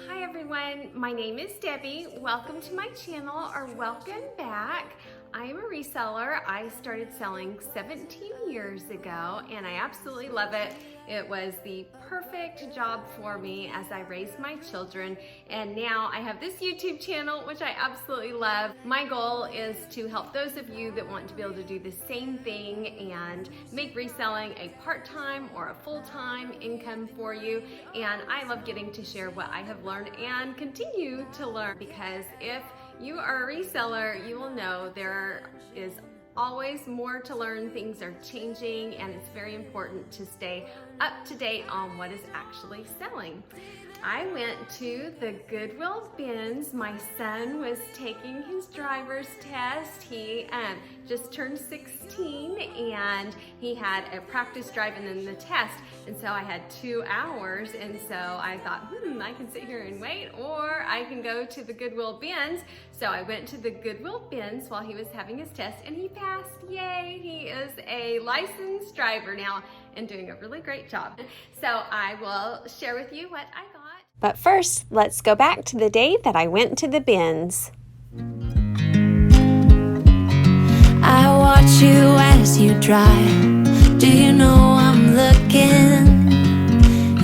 Hi everyone, my name is Debbie. Welcome to my channel, or welcome back. I am a reseller. I started selling 17 years ago and I absolutely love it. It was the perfect job for me as I raised my children, and now I have this YouTube channel which I absolutely love. My goal is to help those of you that want to be able to do the same thing and make reselling a part-time or a full-time income for you, and I love getting to share what I have learned and continue to learn, because if you are a reseller, you will know there is always more to learn. Things are changing and it's very important to stay up to date on what is actually selling. I went to the Goodwill bins. My son was taking his driver's test. He just turned 16 and he had a practice drive and then the test. And so I had 2 hours, and so I thought, I can sit here and wait, or I can go to the Goodwill bins. So I went to the Goodwill bins while he was having his test and he passed. Yay! He is a licensed driver now and doing a really great job. So I will share with you what I got. But first, let's go back to the day that I went to the bins. I watch you as you drive. Do you know I'm looking?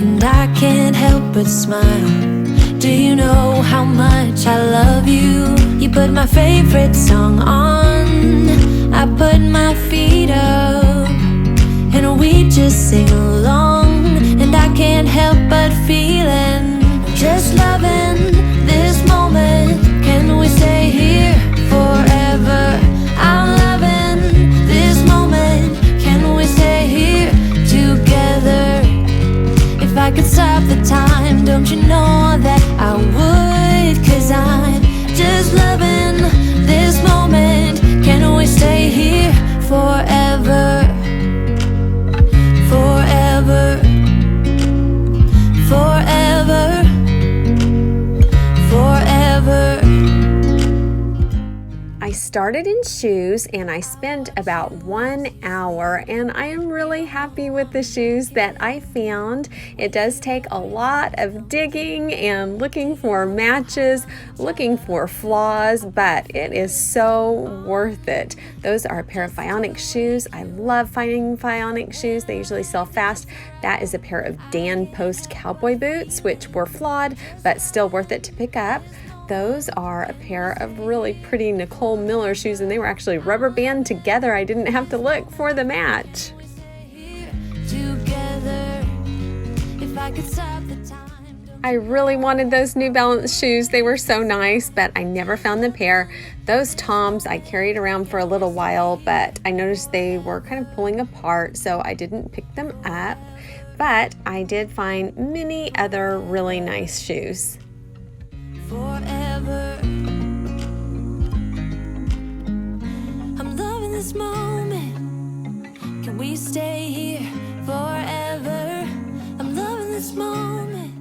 And I can't help but smile. Do you know how much I love you? You put my favorite song on. I put my feet up and we just sing along. And I can't help but feeling, just loving this moment. Can we stay here forever? I'm loving this moment. Can we stay here together? If I could stop the time, don't you know that I would? 'Cause I'm just loving this moment. Can we stay here forever? Forever. Forever, forever. I started in shoes and I spent about 1 hour, and I am really happy with the shoes that I found. It does take a lot of digging and looking for matches, looking for flaws, but it is so worth it. Those are a pair of Vionic shoes. I love finding Vionic shoes. They usually sell fast. That is a pair of Dan Post cowboy boots, which were flawed, but still worth it to pick up. Those are a pair of really pretty Nicole Miller shoes, and they were actually rubber band together. I didn't have to look for the match. I really wanted those New Balance shoes. They were so nice, but I never found the pair. Those Toms I carried around for a little while, but I noticed they were kind of pulling apart, so I didn't pick them up. But I did find many other really nice shoes. Forever, I'm loving this moment. Can we stay here forever? I'm loving this moment.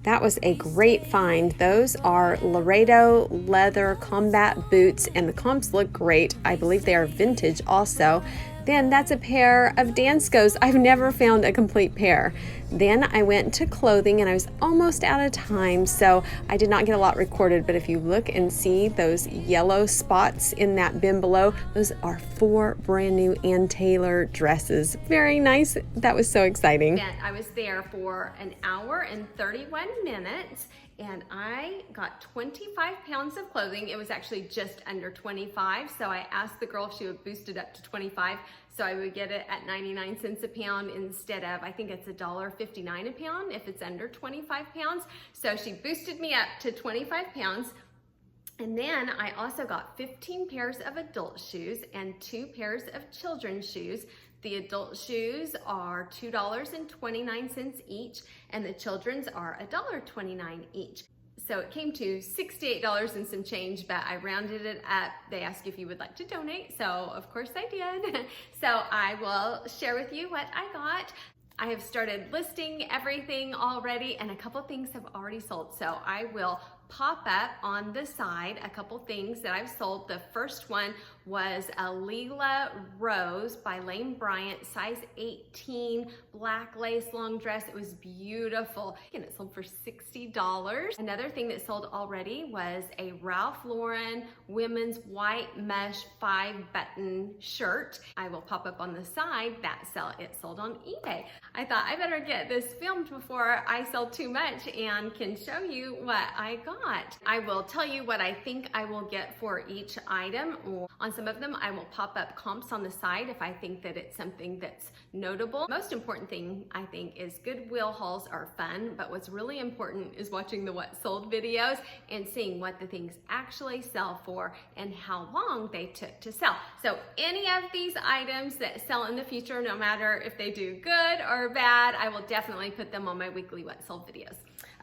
That was a great find. Those are Laredo leather combat boots, and the comps look great. I believe they are vintage also. Then that's a pair of Danskos. I've never found a complete pair. Then I went to clothing and I was almost out of time, so I did not get a lot recorded, but if you look and see those yellow spots in that bin below, those are 4 brand new Ann Taylor dresses. Very nice. That was so exciting. I was there for 1 hour and 31 minutes. And I got 25 pounds of clothing. It was actually just under 25. So I asked the girl if she would boost it up to 25. So I would get it at 99 cents a pound instead of, I think it's $1.59 a pound if it's under 25 pounds. So she boosted me up to 25 pounds. And then I also got 15 pairs of adult shoes and 2 pairs of children's shoes. The adult shoes are $2.29 each, and the children's are $1.29 each. So it came to $68 and some change, but I rounded it up. They asked if you would like to donate, so of course I did. So I will share with you what I got. I have started listing everything already, and a couple things have already sold. So I will pop up on the side a couple things that I've sold. The first one was a Leela Rose by Lane Bryant, size 18, black lace long dress. It was beautiful, and it sold for $60. Another thing that sold already was a Ralph Lauren women's white mesh 5-button shirt. I will pop up on the side it sold on eBay. I thought I better get this filmed before I sell too much and can show you what I got. I will tell you what I think I will get for each item. On some of them, I will pop up comps on the side if I think that it's something that's notable. Most important thing, I think, is Goodwill hauls are fun, but what's really important is watching the what sold videos and seeing what the things actually sell for and how long they took to sell. So any of these items that sell in the future, no matter if they do good or bad, I will definitely put them on my weekly what sold videos.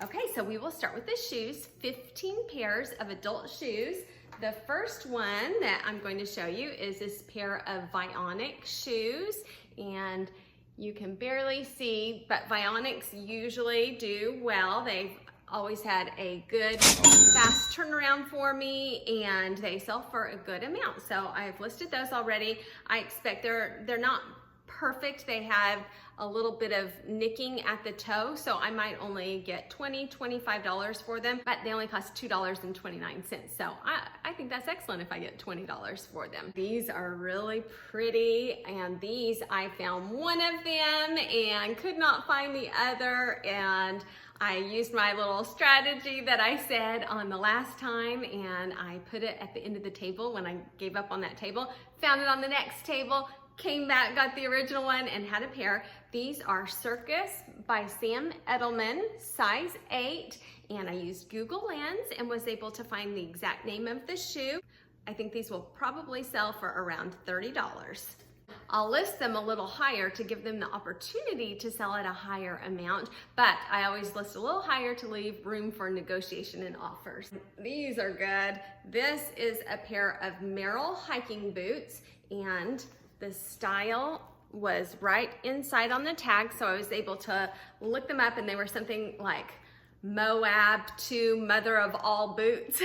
Okay, so we will start with the shoes. 15 pairs of adult shoes. The first one that I'm going to show you is this pair of Vionic shoes, and you can barely see, but Vionics usually do well. They've always had a good fast turnaround for me, and they sell for a good amount. So I've listed those already. I expect they're not perfect. They have a little bit of nicking at the toe, so I might only get $25 for them, but they only cost $2.29. So I think that's excellent if I get $20 for them. These are really pretty, and these, I found one of them and could not find the other, and I used my little strategy that I said on the last time, and I put it at the end of the table when I gave up on that table, found it on the next table, came back, got the original one, and had a pair. These are Circus by Sam Edelman, size 8, and I used Google Lens and was able to find the exact name of the shoe. I think these will probably sell for around $30. I'll list them a little higher to give them the opportunity to sell at a higher amount, but I always list a little higher to leave room for negotiation and offers. These are good. This is a pair of Merrell hiking boots, and the style was right inside on the tag, so I was able to look them up, and they were something like Moab to mother of all boots.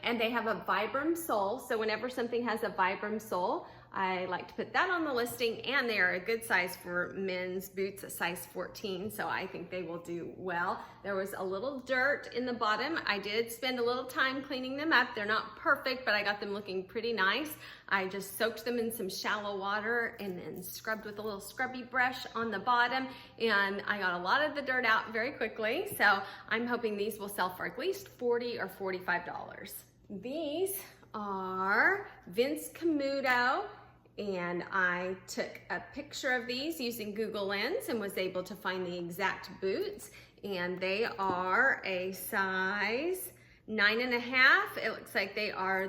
And they have a Vibram sole, so whenever something has a Vibram sole, I like to put that on the listing, and they are a good size for men's boots, a size 14, so I think they will do well. There was a little dirt in the bottom. I did spend a little time cleaning them up. They're not perfect, but I got them looking pretty nice. I just soaked them in some shallow water and then scrubbed with a little scrubby brush on the bottom, and I got a lot of the dirt out very quickly, so I'm hoping these will sell for at least $40 or $45. These are Vince Camuto, and I took a picture of these using Google Lens and was able to find the exact boots, and they are a size 9.5. It looks like they are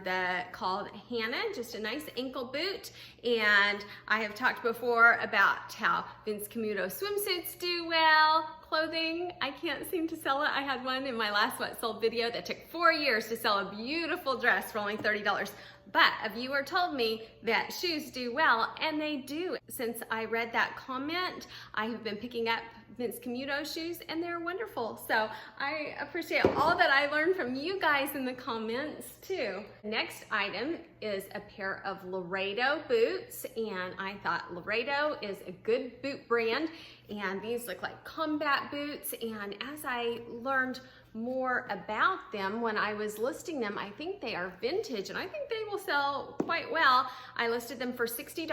called Hannah, just a nice ankle boot. And I have talked before about how Vince Camuto swimsuits do well. Clothing, I can't seem to sell it. I had one in my last what sold video that took 4 years to sell a beautiful dress for only $30. But a viewer told me that shoes do well, and they do. Since I read that comment, I have been picking up Vince Camuto shoes, and they're wonderful. So I appreciate all that I learned from you guys in the comments too. Next item is a pair of Laredo boots, and I thought Laredo is a good boot brand, and these look like combat boots. And as I learned more about them when I was listing them, I think they are vintage, and I think they will sell quite well. I listed them for $60,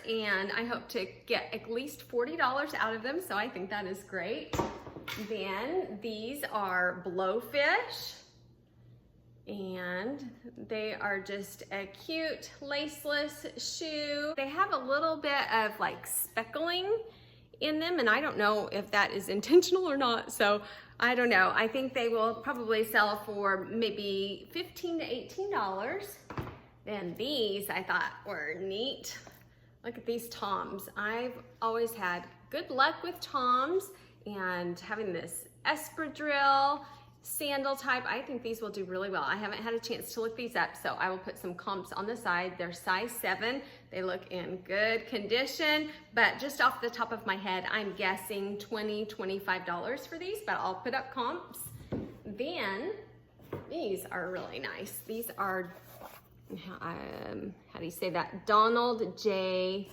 and I hope to get at least $40 out of them, so I think that is great. Then these are Blowfish, and they are just a cute laceless shoe. They have a little bit of like speckling in them, and I don't know if that is intentional or not, so I don't know. I think they will probably sell for maybe $15 to $18. Then these I thought were neat. Look at these Toms. I've always had good luck with Toms, and having this espadrille sandal type, I think these will do really well. I haven't had a chance to look these up, so I will put some comps on the side. They're size 7. They look in good condition, but just off the top of my head, I'm guessing $20, $25 for these, but I'll put up comps. Then these are really nice. These are, how do you say that? Donald J.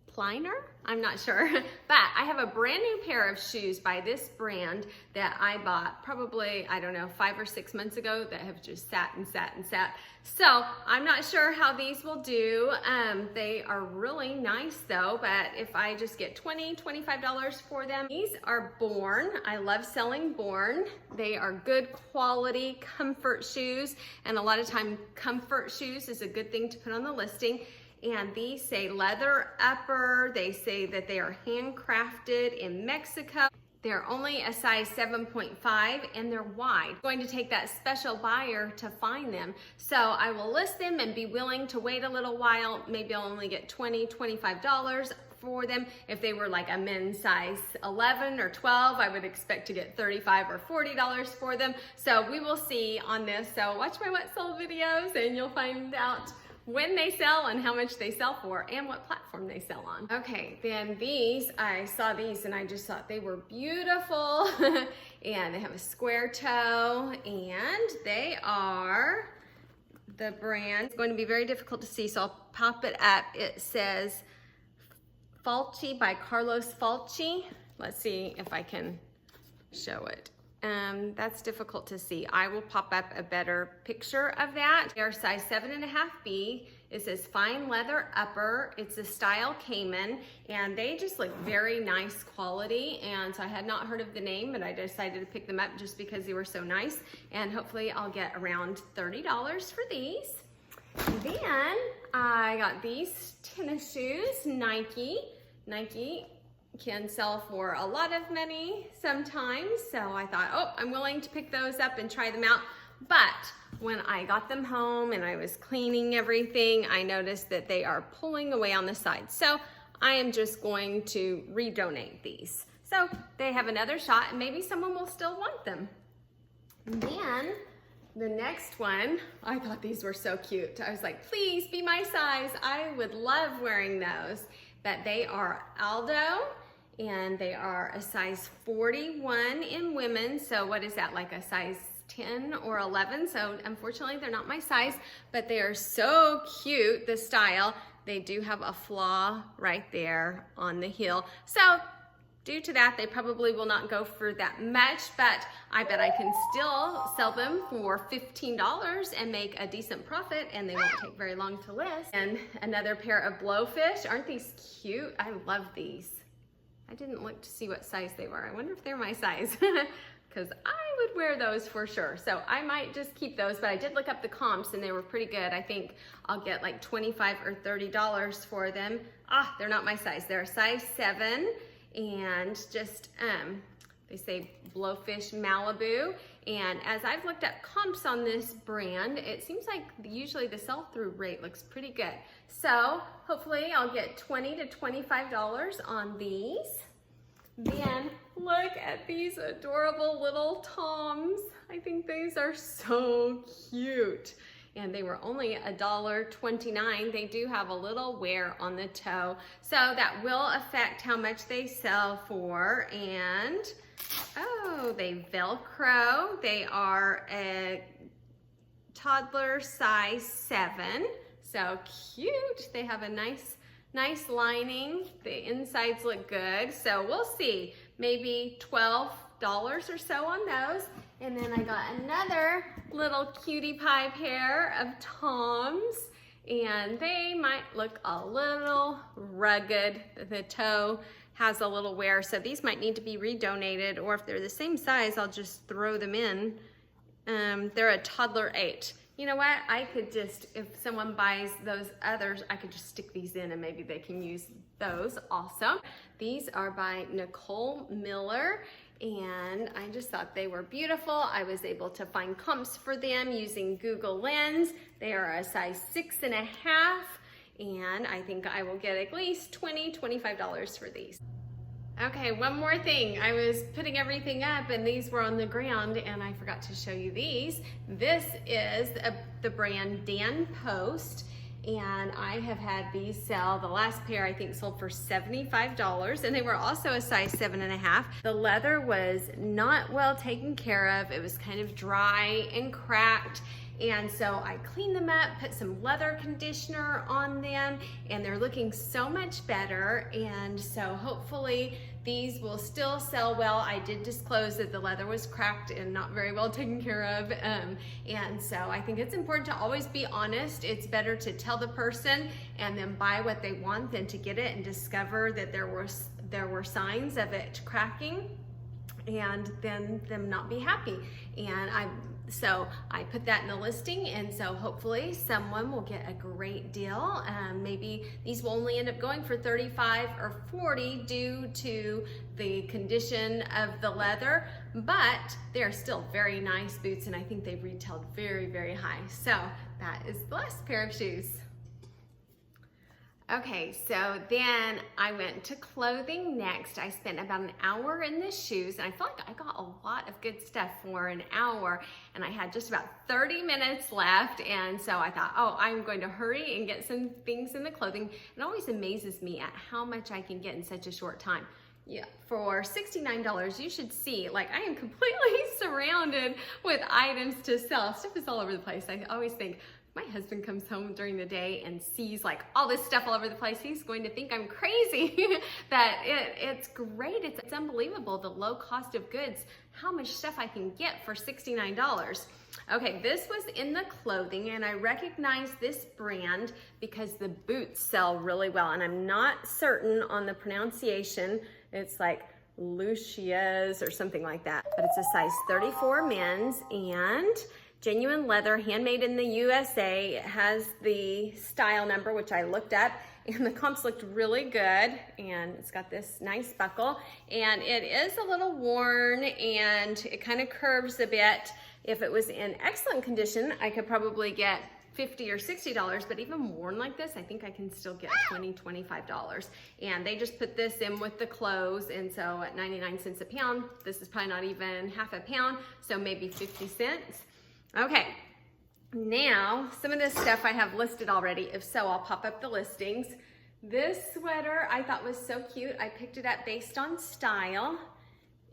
Pliner? I'm not sure, but I have a brand new pair of shoes by this brand that I bought probably, I don't know, 5 or 6 months ago that have just sat and sat and sat. So I'm not sure how these will do. They are really nice though, but if I just get $20, $25 for them. These are Born. I love selling Born. They are good quality comfort shoes, and a lot of time comfort shoes is a good thing to put on the listing. And these say leather upper. They say that they are handcrafted in Mexico. They're only a size 7.5 and they're wide. I'm going to take that special buyer to find them. So I will list them and be willing to wait a little while. Maybe I'll only get $20, $25 for them. If they were like a men's size 11 or 12, I would expect to get $35 or $40 for them. So we will see on this. So watch my what sold videos and you'll find out when they sell and how much they sell for and what platform they sell on. Okay, then these, I saw these and I just thought they were beautiful. And they have a square toe and they are the brand. It's going to be very difficult to see, so I'll pop it up. It says Falchi by Carlos Falchi. Let's see if I can show it. That's difficult to see. I will pop up a better picture of that. They are size 7.5B. It says fine leather upper. It's a style Cayman, and they just look very nice quality. And so I had not heard of the name, but I decided to pick them up just because they were so nice. And hopefully I'll get around $30 for these. And then I got these tennis shoes, Nike. Nike can sell for a lot of money sometimes, so I thought, oh, I'm willing to pick those up and try them out. But when I got them home and I was cleaning everything, I noticed that they are pulling away on the side. So I am just going to redonate these. So they have another shot and maybe someone will still want them. And then the next one, I thought these were so cute. I was like, please be my size. I would love wearing those. But they are Aldo, and they are a size 41 in women. So what is that, like a size 10 or 11? So unfortunately they're not my size, but they are so cute, the style. They do have a flaw right there on the heel. So due to that, they probably will not go for that much, but I bet I can still sell them for $15 and make a decent profit, and they won't take very long to list. And another pair of Blowfish. Aren't these cute? I love these. I didn't look to see what size they were. I wonder if they're my size, because I would wear those for sure. So I might just keep those, but I did look up the comps and they were pretty good. I think I'll get like $25 or $30 for them. Ah, they're not my size. They're a size 7. And just, they say Blowfish Malibu. And as I've looked at comps on this brand, it seems like usually the sell-through rate looks pretty good. So hopefully I'll get $20 to $25 on these. Then look at these adorable little Toms. I think these are so cute. And they were only $1.29. They do have a little wear on the toe, so that will affect how much they sell for. And oh, they Velcro. They are a toddler size 7, so cute. They have a nice lining. The insides look good, so we'll see. Maybe $12 or so on those. And then I got another little cutie pie pair of Toms, and they might look a little rugged. The toe has a little wear, so these might need to be redonated, or if they're the same size, I'll just throw them in. They're a toddler 8. You know what? I could just, if someone buys those others, I could just stick these in and maybe they can use those also. These are by Nicole Miller, and I just thought they were beautiful. I was able to find comps for them using Google Lens. They are a size 6.5, and I think I will get at least $20, $25 for these. Okay, one more thing. I was putting everything up and these were on the ground and I forgot to show you these. This is the brand Dan Post, and I have had these sell. The last pair I think sold for $75, and they were also a size 7.5. The leather was not well taken care of. It was kind of dry and cracked. And so I cleaned them up, put some leather conditioner on them, and they're looking so much better. And so hopefully these will still sell well. I did disclose that the leather was cracked and not very well taken care of. And so I think it's important to always be honest. It's better to tell the person and then buy what they want than to get it and discover that there were signs of it cracking and then them not be happy. And so I put that in the listing, and so hopefully someone will get a great deal. Maybe these will only end up going for $35 or $40 due to the condition of the leather, but they're still very nice boots, and I think they've retailed very, very high. So that is the last pair of shoes. Okay, so then I went to clothing next. I spent about an hour in the shoes, and I feel like I got a lot of good stuff for an hour, and I had just about 30 minutes left, and so I thought, oh, I'm going to hurry and get some things in the clothing. It always amazes me at how much I can get in such a short time. Yeah, for $69, you should see, like, I am completely surrounded with items to sell. Stuff is all over the place. I always think, my husband comes home during the day and sees like all this stuff all over the place, he's going to think I'm crazy. That it's great. It's unbelievable, the low cost of goods, how much stuff I can get for $69. Okay, this was in the clothing, and I recognize this brand because the boots sell really well, and I'm not certain on the pronunciation. It's like Lucia's or something like that, but it's a size 34 men's, and genuine leather, handmade in the USA. It has the style number, which I looked up, and the comps looked really good, and it's got this nice buckle, and it is a little worn, and it kind of curves a bit. If it was in excellent condition, I could probably get $50 or $60, but even worn like this, I think I can still get $20, $25. And they just put this in with the clothes, and so at 99 cents a pound, this is probably not even half a pound, so maybe 50 cents. Okay, now some of this stuff I have listed already. If so, I'll pop up the listings. This sweater I thought was so cute. I picked it up based on style.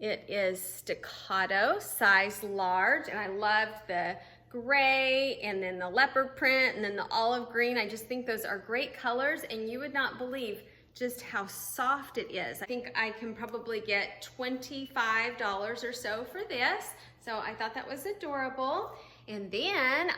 It is staccato, size large, and I loved the gray and then the leopard print and then the olive green. I just think those are great colors, and you would not believe just how soft it is. I think I can probably get $25 or so for this. So I thought that was adorable. And then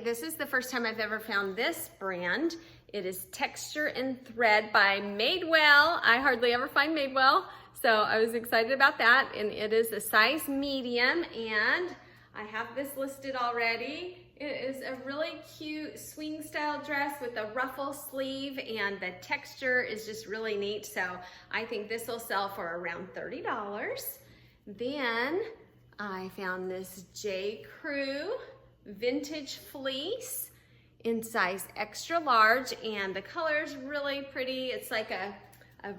this is the first time I've ever found this brand. It is Texture and Thread by Madewell. I hardly ever find Madewell, so I was excited about that. And it is a size medium, and I have this listed already. It is a really cute swing style dress with a ruffle sleeve, and the texture is just really neat. So I think this will sell for around $30. Then I found this J. Crew vintage fleece in size extra large, and the color is really pretty. It's like a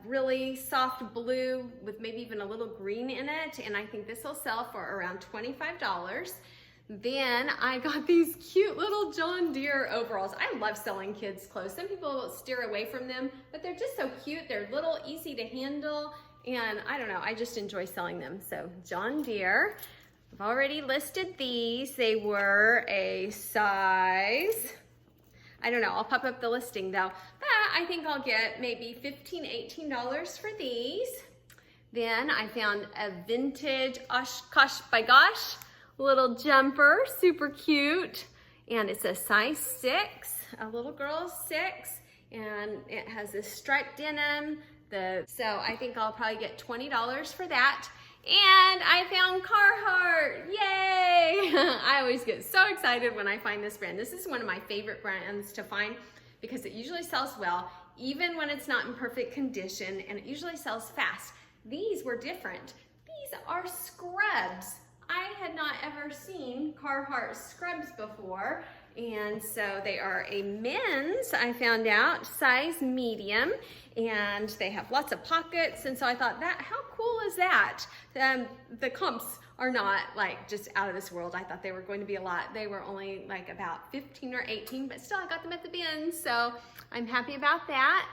really soft blue with maybe even a little green in it, and I think this will sell for around $25. Then I got these cute little John Deere overalls. I love selling kids clothes. Some people steer away from them, but they're just so cute. They're little, easy to handle, and I don't know, I just enjoy selling them. So John Deere, I've already listed these. They were a size, I don't know, I'll pop up the listing though, but I think I'll get maybe $15, $18 for these. Then I found a vintage Oshkosh by Gosh little jumper, super cute, and it's a size 6, a little girl's 6, and it has this striped denim. So I think I'll probably get $20 for that. And I found Carhartt, yay! I always get so excited when I find this brand. This is one of my favorite brands to find because it usually sells well, even when it's not in perfect condition, and it usually sells fast. These were different. These are scrubs. I had not ever seen Carhartt scrubs before, and so they are a men's, I found out, size medium, and they have lots of pockets, and so I thought, how cool is that? The comps are not like just out of this world. I thought they were going to be a lot. They were only like about 15 or 18, but still I got them at the bins, so I'm happy about that.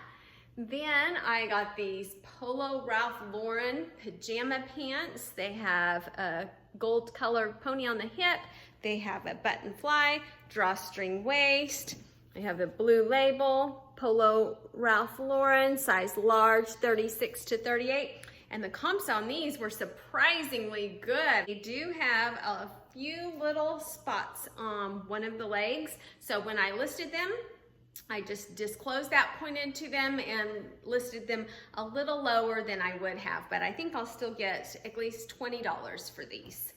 Then I got these Polo Ralph Lauren pajama pants. They have a gold colored pony on the hip. They have a button fly, drawstring waist. They have a blue label, Polo Ralph Lauren, size large, 36 to 38. And the comps on these were surprisingly good. They do have a few little spots on one of the legs. So when I listed them, I just disclosed that, pointed to them, and listed them a little lower than I would have. But I think I'll still get at least $20 for these.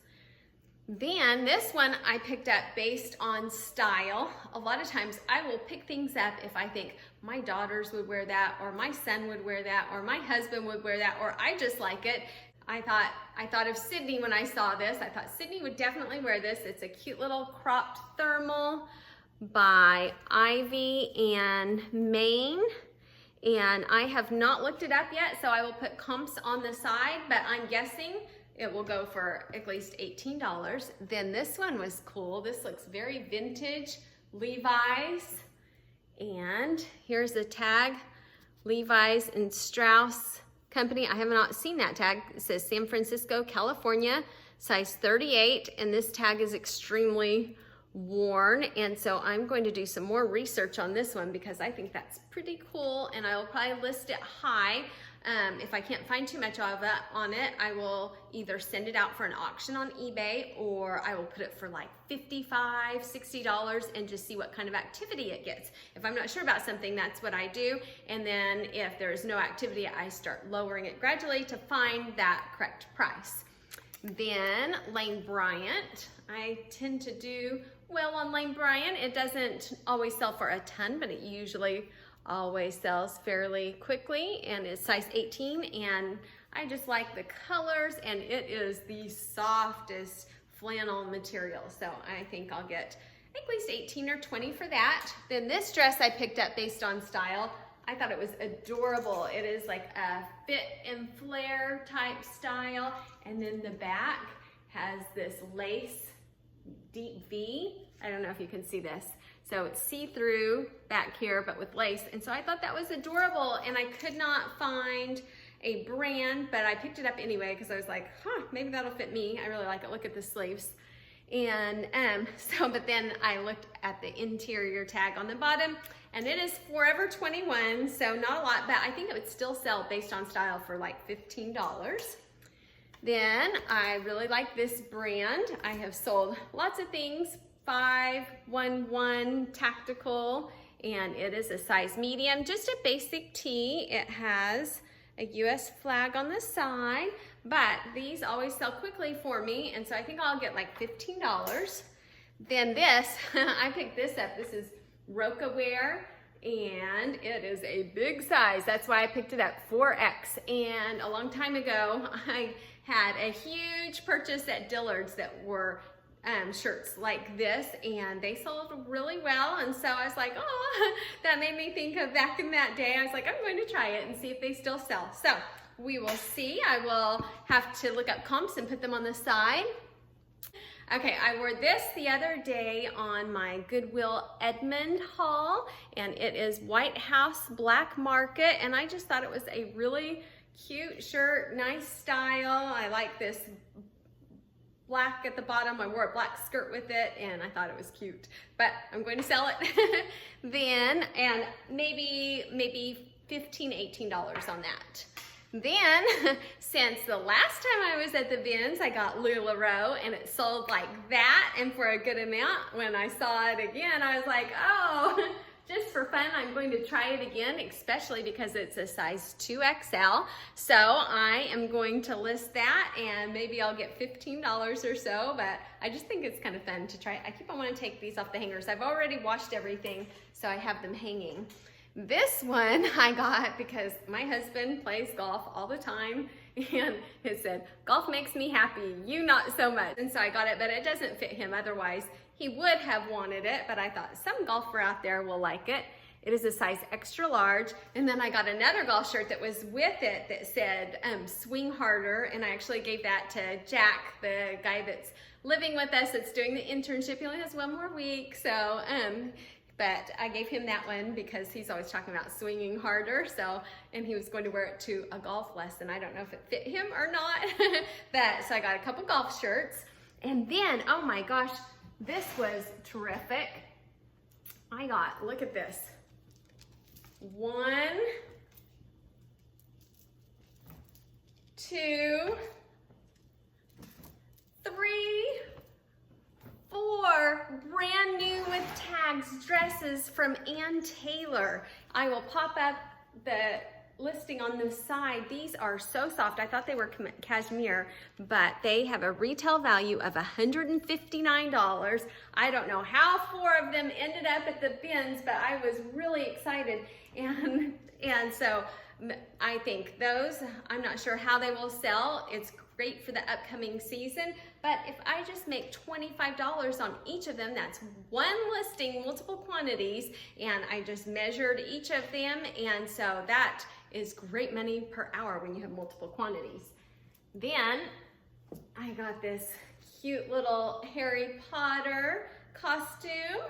Then this one I picked up based on style. A lot of times I will pick things up if I think my daughters would wear that, or my son would wear that, or my husband would wear that, or I just like it. I thought of Sydney when I saw this. I thought Sydney would definitely wear this. It's a cute little cropped thermal by Ivy and Maine. And I have not looked it up yet, so I will put comps on the side, but I'm guessing it will go for at least $18. Then this one was cool. This looks very vintage, Levi's. And here's the tag, Levi's and Strauss Company. I have not seen that tag. It says San Francisco, California, size 38. And this tag is extremely worn. And so I'm going to do some more research on this one because I think that's pretty cool. And I will probably list it high. If I can't find too much of it on it, I will either send it out for an auction on eBay, or I will put it for like $55, $60 and just see what kind of activity it gets. If I'm not sure about something, that's what I do. And then if there's no activity, I start lowering it gradually to find that correct price. Then Lane Bryant, I tend to do well on Lane Bryant. It doesn't always sell for a ton, but it usually always sells fairly quickly, and it's size 18, and I just like the colors, and it is the softest flannel material, so I think I'll get at least 18 or 20 for that. Then this dress I picked up based on style. I thought it was adorable. It is like a fit and flare type style, and then the back has this lace deep V. I don't know if you can see this. So it's see-through back here, but with lace. And so I thought that was adorable, and I could not find a brand, but I picked it up anyway because I was like, maybe that'll fit me. I really like it. Look at the sleeves. And but then I looked at the interior tag on the bottom, and it is Forever 21, so not a lot, but I think it would still sell based on style for like $15. Then I really like this brand. I have sold lots of things. 511 Tactical, and it is a size medium, just a basic tee. It has a US flag on the side, but these always sell quickly for me, and so I think I'll get like $15. Then this, I picked this up. This is Roca Wear, and it is a big size. That's why I picked it up, 4X. And a long time ago, I had a huge purchase at Dillard's that were shirts like this, and they sold really well, and so I was like, oh, that made me think of back in that day. I was like, I'm going to try it and see if they still sell. So we will see. I will have to look up comps and put them on the side. Okay, I wore this the other day on my Goodwill Edmond haul, and it is White House Black Market, and I just thought it was a really cute shirt, nice style. I like this black at the bottom. I wore a black skirt with it, and I thought it was cute, but I'm going to sell it then, and maybe $15, $18 on that. Then, since the last time I was at the bins, I got Lululemon, and it sold like that, and for a good amount. When I saw it again, I was like, oh, just for fun, I'm going to try it again, especially because it's a size 2XL. So I am going to list that, and maybe I'll get $15 or so, but I just think it's kind of fun to try. I keep on wanting to take these off the hangers. I've already washed everything, so I have them hanging. This one I got because my husband plays golf all the time, and it said, golf makes me happy, you not so much. And so I got it, but it doesn't fit him. Otherwise, he would have wanted it, but I thought some golfer out there will like it. It is a size extra large. And then I got another golf shirt that was with it that said swing harder. And I actually gave that to Jack, the guy that's living with us, that's doing the internship. He only has 1 more week. So, but I gave him that one because he's always talking about swinging harder. So, and he was going to wear it to a golf lesson. I don't know if it fit him or not. So I got a couple golf shirts. And then, oh my gosh, this was terrific. I got, look at this. 1, 2, 3, 4 brand new with tags dresses from Ann Taylor. I will pop up the listing on the side. These are so soft. I thought they were cashmere, but they have a retail value of $159. I don't know how 4 of them ended up at the bins, but I was really excited. And so I think those, I'm not sure how they will sell. It's great for the upcoming season, but if I just make $25 on each of them, that's 1 listing, multiple quantities, and I just measured each of them, and so that is great money per hour when you have multiple quantities. Then I got this cute little Harry Potter costume,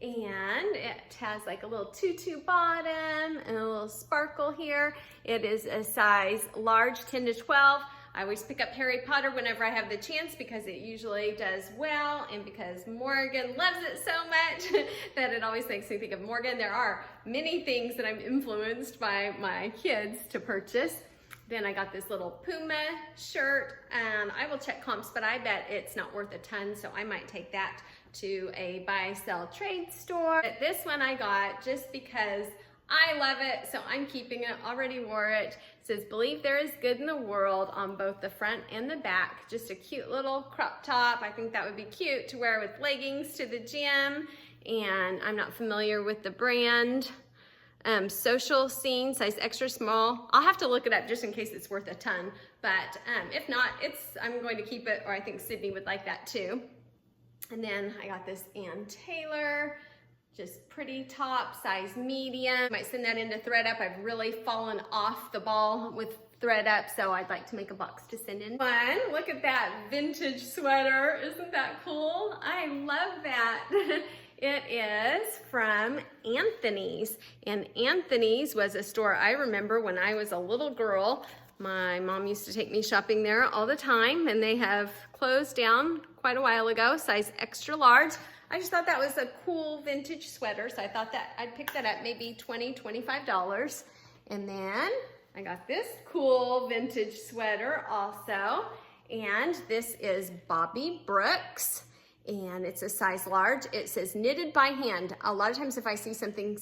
and it has like a little tutu bottom and a little sparkle here. It is a size large, 10 to 12. I always pick up Harry Potter whenever I have the chance because it usually does well, and because Morgan loves it so much that it always makes me think of Morgan. There are many things that I'm influenced by my kids to purchase. Then I got this little Puma shirt, and I will check comps, but I bet it's not worth a ton, so I might take that to a buy, sell, trade store. But this one I got just because I love it, so I'm keeping it. Already wore it. It says, "Believe there is good in the world" on both the front and the back. Just a cute little crop top. I think that would be cute to wear with leggings to the gym. And I'm not familiar with the brand. Social Scene, size extra small. I'll have to look it up just in case it's worth a ton. But if not, I'm going to keep it, or I think Sydney would like that too. And then I got this Ann Taylor. Just pretty top, size medium. Might send that into thread up. I've really fallen off the ball with thread up, so I'd like to make a box to send in. Look at that vintage sweater. Isn't that cool? I love that. It is from Anthony's, and Anthony's was a store I remember when I was a little girl. My mom used to take me shopping there all the time, and they have closed down quite a while ago, size extra large. I just thought that was a cool vintage sweater, so I thought that I'd pick that up, maybe $20, $25. And then I got this cool vintage sweater also, and this is Bobby Brooks, and it's a size large. It says knitted by hand. A lot of times if I see something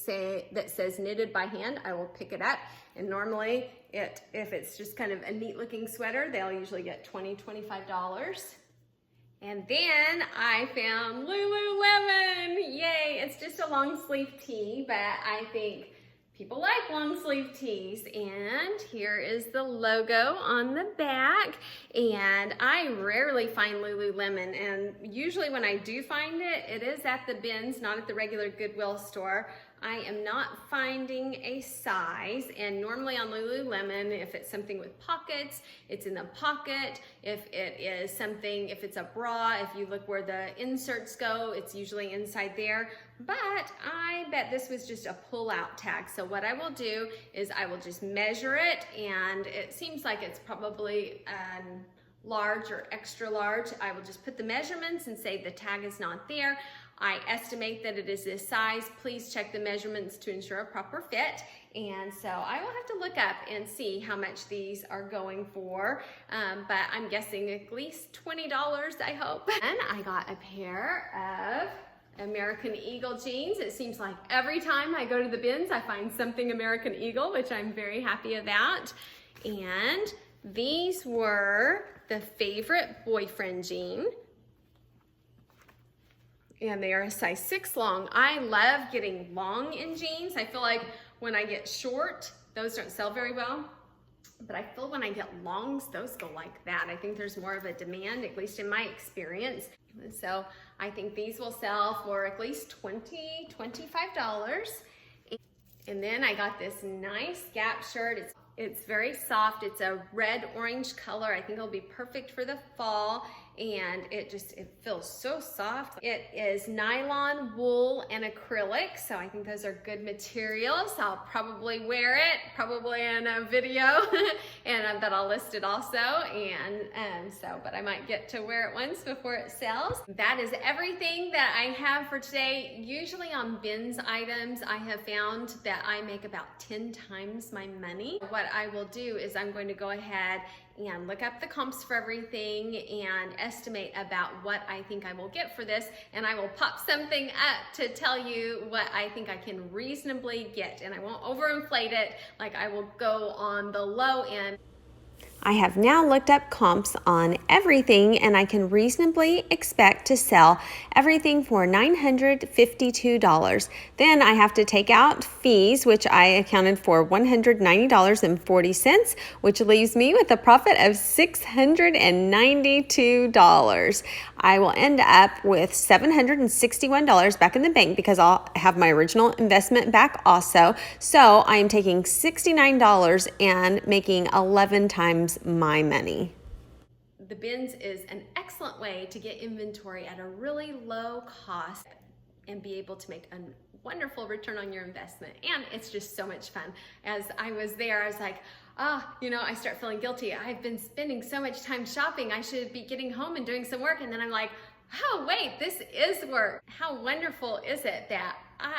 that says knitted by hand, I will pick it up, and normally if it's just kind of a neat looking sweater, they'll usually get $20, $25. And then I found Lululemon, yay! It's just a long sleeve tee, but I think people like long sleeve tees. And here is the logo on the back. And I rarely find Lululemon, and usually when I do find it, it is at the bins, not at the regular Goodwill store. I am not finding a size, and normally on Lululemon, if it's something with pockets, it's in the pocket. If it is something, if it's a bra, if you look where the inserts go, it's usually inside there. But I bet this was just a pull-out tag. So what I will do is I will just measure it, and it seems like it's probably large or extra large. I will just put the measurements and say the tag is not there. I estimate that it is this size. Please check the measurements to ensure a proper fit. And so I will have to look up and see how much these are going for. But I'm guessing at least $20, I hope. And I got a pair of American Eagle jeans. It seems like every time I go to the bins, I find something American Eagle, which I'm very happy about. And these were the favorite boyfriend jean. And they are a size 6 long. I love getting long in jeans. I feel like when I get short, those don't sell very well. But I feel when I get longs, those go like that. I think there's more of a demand, at least in my experience. So I think these will sell for at least $20, $25. And then I got this nice Gap shirt. It's very soft. It's a red-orange color. I think it'll be perfect for the fall, and it feels so soft. It is nylon, wool, and acrylic, so I think those are good materials. I'll probably wear it, probably in a video, and that I'll list it also, but I might get to wear it once before it sells. That is everything that I have for today. Usually on bins items, I have found that I make about 10 times my money. What I will do is I'm going to go ahead and look up the comps for everything and estimate about what I think I will get for this, and I will pop something up to tell you what I think I can reasonably get, and I won't overinflate it. Like, I will go on the low end. I have now looked up comps on everything, and I can reasonably expect to sell everything for $952. Then I have to take out fees, which I accounted for $190.40, which leaves me with a profit of $692. I will end up with $761 back in the bank because I'll have my original investment back also. So I'm taking $69 and making 11 times my money. The bins is an excellent way to get inventory at a really low cost and be able to make a wonderful return on your investment. And it's just so much fun. As I was there, I was like, I start feeling guilty. I've been spending so much time shopping. I should be getting home and doing some work. And then I'm like, oh wait, this is work. How wonderful is it that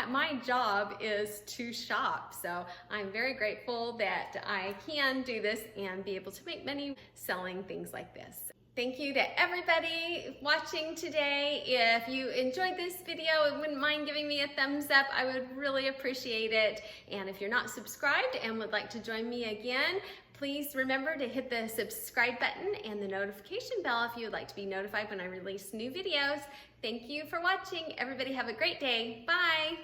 my job is to shop? So I'm very grateful that I can do this and be able to make money selling things like this. Thank you to everybody watching today. If you enjoyed this video and wouldn't mind giving me a thumbs up, I would really appreciate it. And if you're not subscribed and would like to join me again, please remember to hit the subscribe button and the notification bell if you would like to be notified when I release new videos. Thank you for watching. Everybody have a great day. Bye.